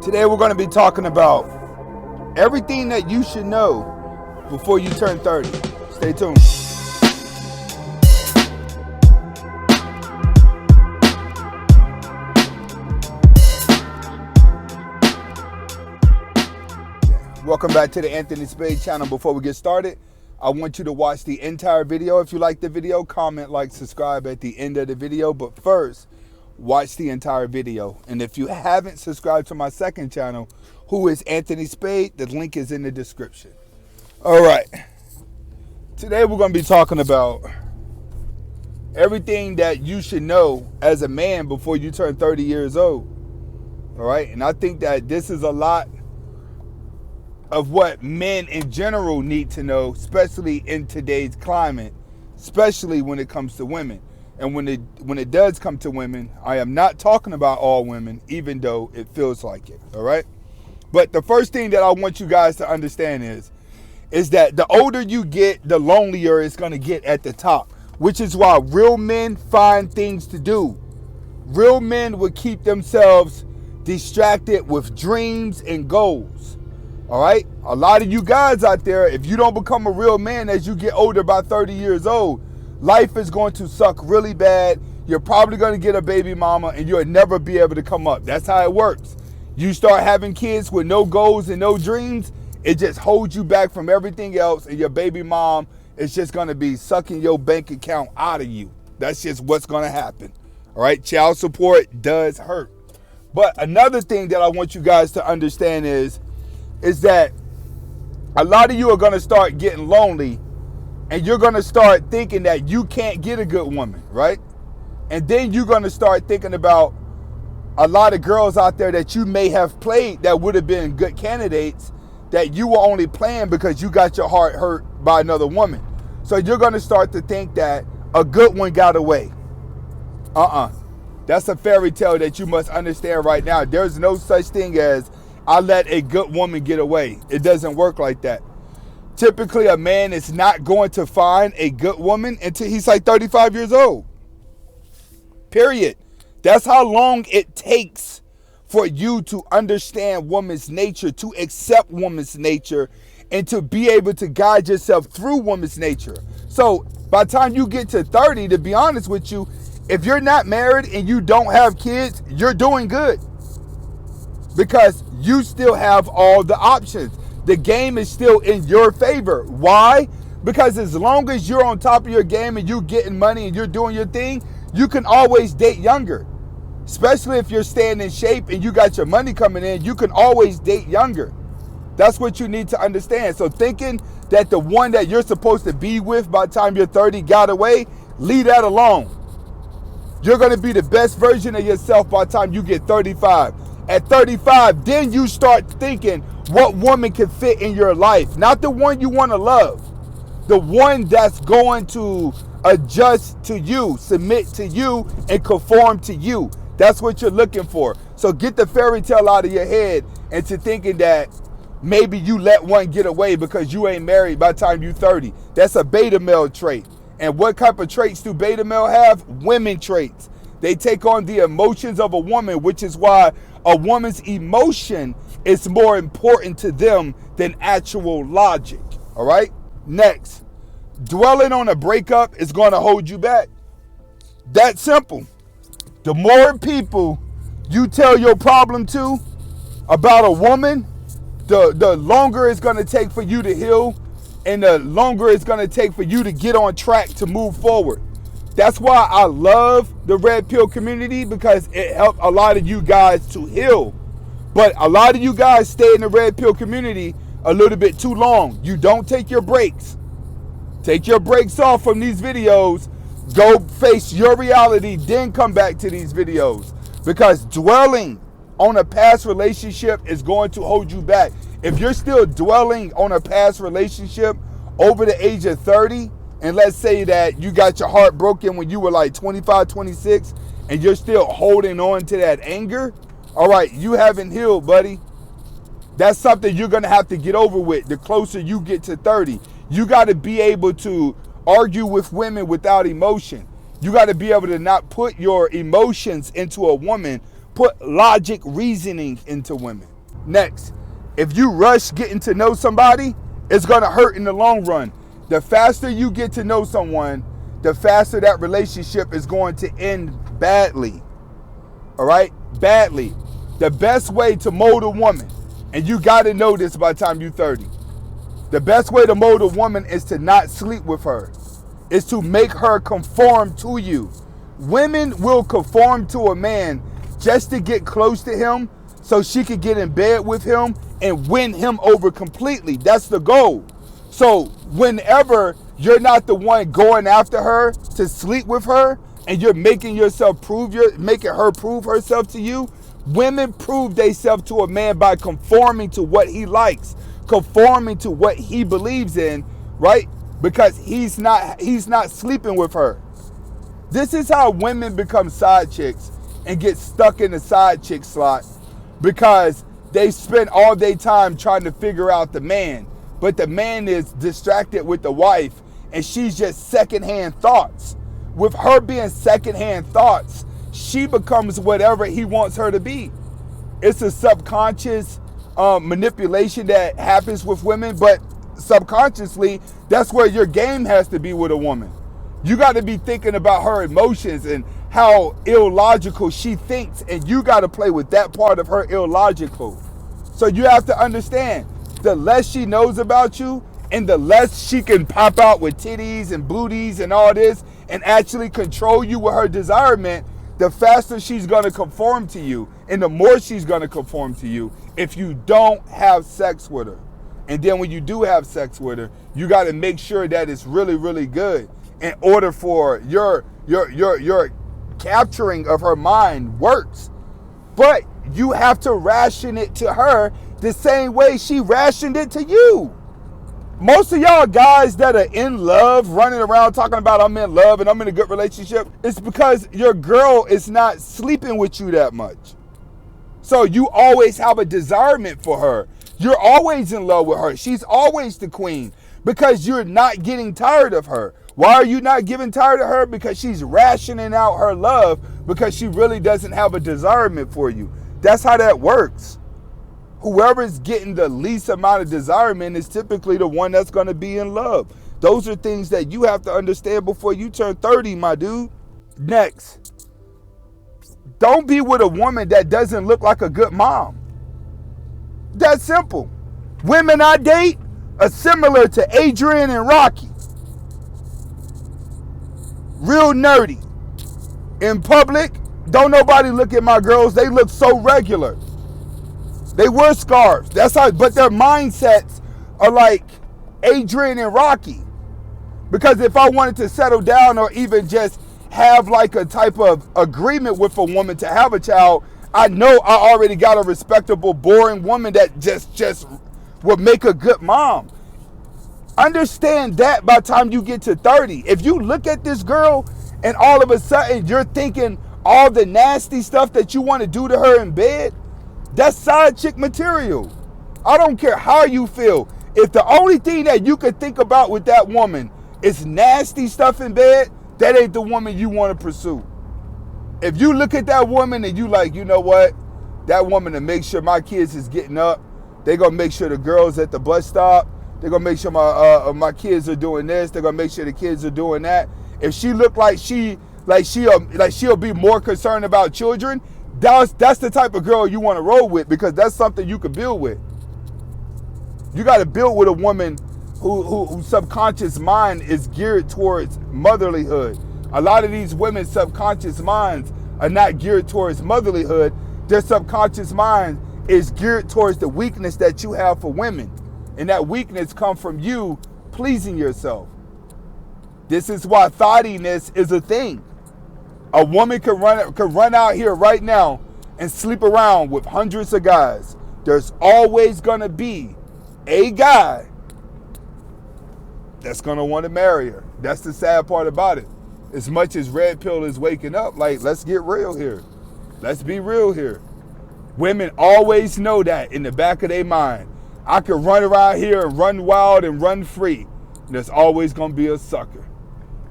Today we're going to be talking about everything that you should know before you turn 30. Stay tuned. Welcome back to the Anthony Spade channel. Before we get started, I want you to watch the entire video. If you like the video, comment, like, subscribe at the end of the video. But first, watch the entire video. And if you haven't subscribed to my second channel, who is Anthony Spade, the link is in the description. All right. Today we're going to be talking about everything that you should know as a man before you turn 30 years old. All right. And I think that this is a lot of what men in general need to know, especially in today's climate, especially when it comes to women. And when it does come to women, I am not talking about all women, even though it feels like it, all right? But the first thing that I want you guys to understand is that the older you get, the lonelier it's going to get at the top, which is why real men find things to do. Real men would keep themselves distracted with dreams and goals. All right, a lot of you guys out there, if you don't become a real man as you get older, about 30 years old, life is going to suck really bad. You're probably going to get a baby mama and you'll never be able to come up. That's how it works. You start having kids with no goals and no dreams, it just holds you back from everything else, and your baby mom is just going to be sucking your bank account out of you. That's just what's going to happen. All right, child support does hurt. But another thing that I want you guys to understand is that a lot of you are going to start getting lonely, and you're going to start thinking that you can't get a good woman, right? And then you're going to start thinking about a lot of girls out there that you may have played that would have been good candidates that you were only playing because you got your heart hurt by another woman. So you're going to start to think that a good one got away. That's a fairy tale that you must understand right now. There's no such thing as I let a good woman get away. It doesn't work like that. Typically, a man is not going to find a good woman until he's like 35 years old. Period. That's how long it takes for you to understand woman's nature, to accept woman's nature, and to be able to guide yourself through woman's nature. So by the time you get to 30, to be honest with you, if you're not married and you don't have kids, you're doing good. Because you still have all the options. The game is still in your favor. Why? Because as long as you're on top of your game and you're getting money and you're doing your thing, you can always date younger. Especially if you're staying in shape and you got your money coming in, you can always date younger. That's what you need to understand. So thinking that the one that you're supposed to be with by the time you're 30 got away, leave that alone. You're going to be the best version of yourself by the time you get 35. At 35, then you start thinking what woman can fit in your life. Not the one you want to love. The one that's going to adjust to you, submit to you, and conform to you. That's what you're looking for. So get the fairy tale out of your head into thinking that maybe you let one get away because you ain't married by the time you're 30. That's a beta male trait. And what type of traits do beta male have? Women traits. They take on the emotions of a woman, which is why a woman's emotion is more important to them than actual logic. All right? Next, dwelling on a breakup is going to hold you back. That's simple. The more people you tell your problem to about a woman, the longer it's going to take for you to heal, and the longer it's going to take for you to get on track to move forward. That's why I love the Red Pill community, because it helped a lot of you guys to heal. But a lot of you guys stay in the Red Pill community a little bit too long. You don't take your breaks. Take your breaks off from these videos. Go face your reality, then come back to these videos. Because dwelling on a past relationship is going to hold you back. If you're still dwelling on a past relationship over the age of 30, and let's say that you got your heart broken when you were like 25, 26, and you're still holding on to that anger, all right, you haven't healed, buddy. That's something you're going to have to get over with the closer you get to 30. You got to be able to argue with women without emotion. You got to be able to not put your emotions into a woman, put logic, reasoning into women. Next, if you rush getting to know somebody, it's going to hurt in the long run. The faster you get to know someone, the faster that relationship is going to end badly. All right? Badly. The best way to mold a woman, and you got to know this by the time you're 30, the best way to mold a woman is to not sleep with her, is to make her conform to you. Women will conform to a man just to get close to him so she could get in bed with him and win him over completely. That's the goal. So whenever you're not the one going after her to sleep with her and you're making yourself making her prove herself to you, women prove themselves to a man by conforming to what he likes, conforming to what he believes in, right? Because he's not sleeping with her. This is how women become side chicks and get stuck in the side chick slot, because they spend all their time trying to figure out the man, but the man is distracted with the wife and she's just secondhand thoughts. With her being secondhand thoughts, she becomes whatever he wants her to be. It's a subconscious manipulation that happens with women, but subconsciously, that's where your game has to be with a woman. You got to be thinking about her emotions and how illogical she thinks, and you got to play with that part of her illogical. So you have to understand, the less she knows about you and the less she can pop out with titties and booties and all this and actually control you with her desirement, the faster she's going to conform to you and the more she's going to conform to you if you don't have sex with her. And then when you do have sex with her, you got to make sure that it's really, really good in order for your capturing of her mind works. But you have to ration it to her the same way she rationed it to you. Most of y'all guys that are in love, running around talking about I'm in love and I'm in a good relationship, it's because your girl is not sleeping with you that much. So you always have a desirement for her. You're always in love with her. She's always the queen because you're not getting tired of her. Why are you not getting tired of her? Because she's rationing out her love because she really doesn't have a desirement for you. That's how that works. Whoever's getting the least amount of desirement is typically the one that's going to be in love. Those are things that you have to understand before you turn 30, my dude. Next, don't be with a woman that doesn't look like a good mom. That's simple. Women I date are similar to Adrian and Rocky. Real nerdy. In public, don't nobody look at my girls. They look so regular. They wear scarves. That's how, but their mindsets are like Adrian and Rocky. Because if I wanted to settle down or even just have like a type of agreement with a woman to have a child, I know I already got a respectable, boring woman that just would make a good mom. Understand that by the time you get to 30. If you look at this girl and all of a sudden you're thinking all the nasty stuff that you want to do to her in bed, that's side chick material. I don't care how you feel. If the only thing that you could think about with that woman is nasty stuff in bed, that ain't the woman you want to pursue. If you look at that woman and you like, you know what? That woman to make sure my kids is getting up. They're going to make sure the girls at the bus stop. They're going to make sure my kids are doing this. They're going to make sure the kids are doing that. If she look like she'll be more concerned about children, that's the type of girl you want to roll with, because that's something you can build with. You got to build with a woman whose subconscious mind is geared towards motherlyhood. A lot of these women's subconscious minds are not geared towards motherlyhood. Their subconscious mind is geared towards the weakness that you have for women. And that weakness comes from you pleasing yourself. This is why thottiness is a thing. A woman can run out here right now and sleep around with hundreds of guys. There's always going to be a guy that's going to want to marry her. That's the sad part about it. As much as Red Pill is waking up, like, let's get real here. Let's be real here. Women always know that in the back of their mind. I could run around here and run wild and run free. There's always going to be a sucker.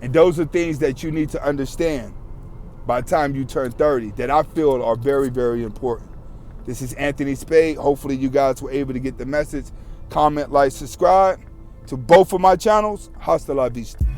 And those are things that you need to understand by the time you turn 30 that I feel are very, very important. This is Anthony Spade. Hopefully you guys were able to get the message. Comment, like, subscribe to both of my channels. Hasta la vista.